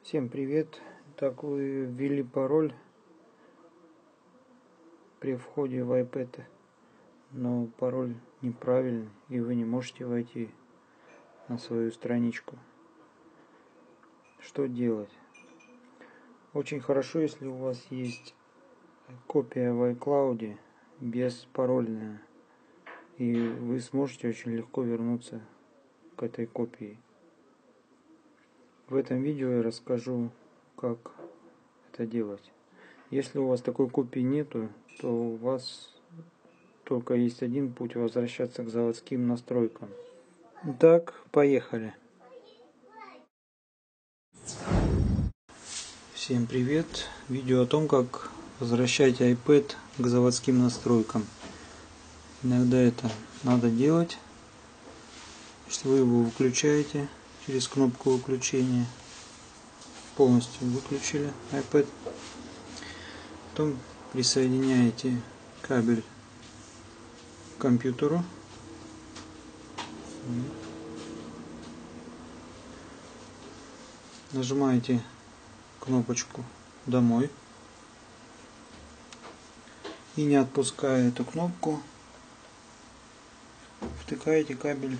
Всем привет! Так, вы ввели пароль при входе в iPad, но пароль неправильный, и вы не можете войти на свою страничку. Что делать? Очень хорошо, если у вас есть копия в iCloud беспарольная, и вы сможете очень легко вернуться к этой копии. В этом видео я расскажу, как это делать. Если у вас такой копии нету, то у вас только есть один путь: возвращаться к заводским настройкам. Итак, поехали. Всем привет! Видео о том, как возвращать iPad к заводским настройкам. Иногда это надо делать, что вы его выключаете через кнопку выключения, полностью выключили iPad, потом присоединяете кабель к компьютеру, нажимаете кнопочку «Домой» и, не отпуская эту кнопку, втыкаете кабель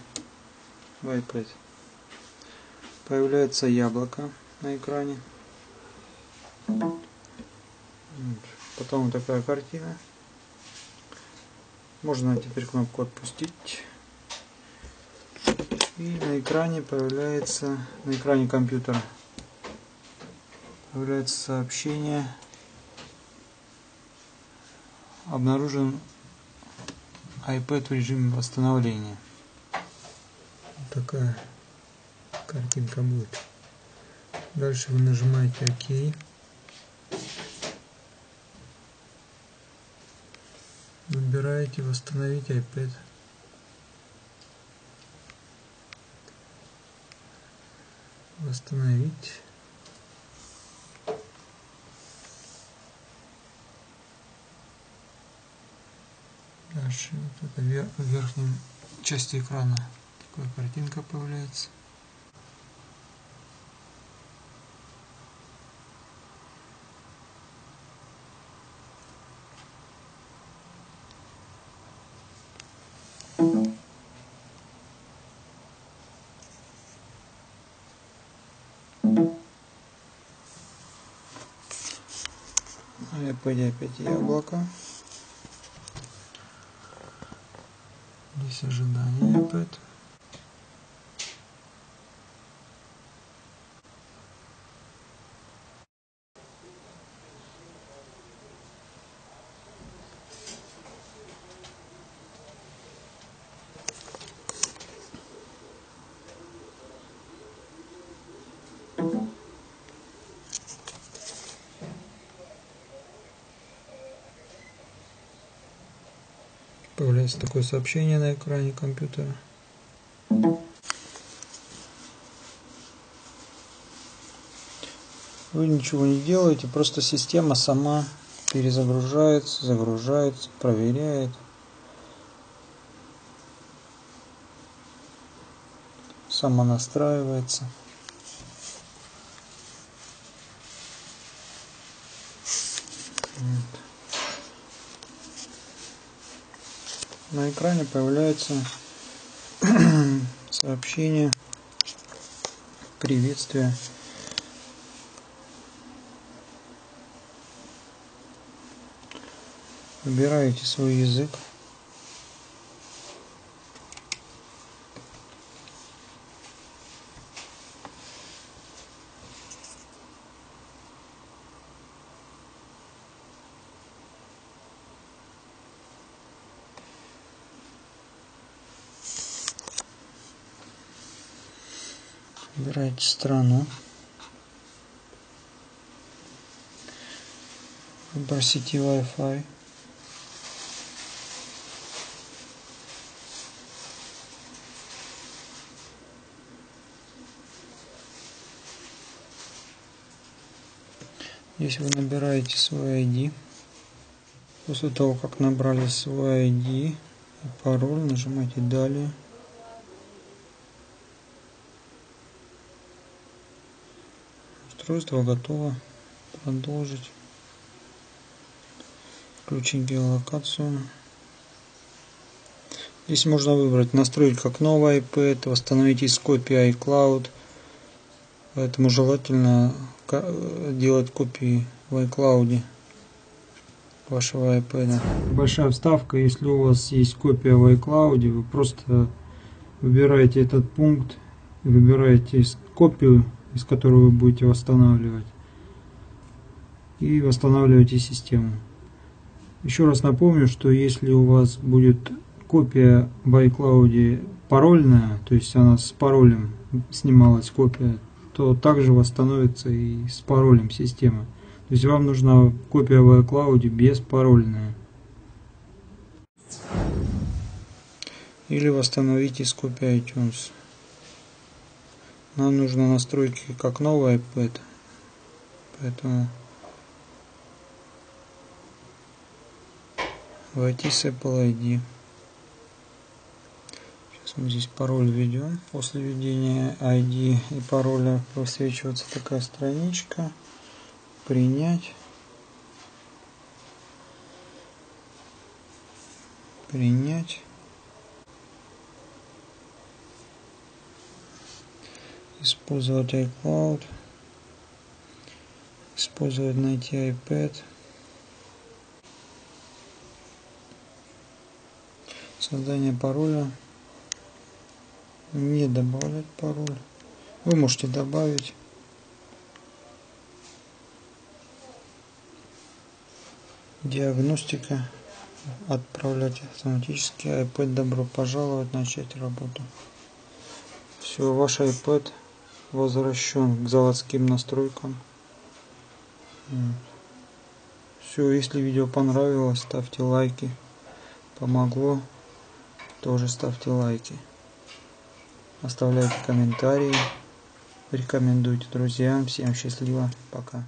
в iPad. Появляется яблоко на экране, потом такая картина. Можно теперь кнопку отпустить, и на экране появляется, на экране компьютера появляется сообщение: обнаружен iPad в режиме восстановления. Такая картинка будет. Дальше вы нажимаете ОК. Выбираете «Восстановить iPad». Восстановить. Дальше вот это в верхней части экрана такая картинка появляется. На iPad опять яблоко. Здесь ожидание iPad. Появляется такое сообщение на экране компьютера. Вы ничего не делаете, просто система сама перезагружается, загружается, проверяет. Сама настраивается. На экране появляется сообщение приветствия. Выбираете свой язык. Выбираете страну. Выбор сети Wi-Fi. Здесь вы набираете свой ID. После того, как набрали свой ID и пароль, нажимаете «Далее». устройство готово. Продолжить. Включить геолокацию. Здесь можно выбрать настроить как новый iPad, восстановить из копии iCloud. Поэтому желательно делать копии в iCloud вашего iPad. Большая вставка: если у вас есть копия в iCloud, вы просто выбираете этот пункт и выбираете копию, из которой вы будете восстанавливать, и восстанавливаете систему. Еще раз напомню, что если у вас будет копия в iCloud парольная, то есть она с паролем снималась копия, то также восстановится и с паролем система. То есть вам нужна копия в iCloud беспарольная. Или восстановить из копии iTunes. Нам нужно настройки как новый iPad, поэтому войти с Apple ID. Сейчас мы здесь пароль введем. После введения ID и пароля высвечивается такая страничка. Принять. Принять. Использовать iCloud. Использовать найти iPad. Создание пароля. Не добавлять пароль. Вы можете добавить. Диагностика. Отправлять автоматически. iPad добро пожаловать. Начать работу. Все, ваш iPad возвращен к заводским настройкам. Все, если видео понравилось, ставьте лайки. Помогло, тоже ставьте лайки. Оставляйте комментарии. Рекомендуйте друзьям. Всем счастливо. Пока.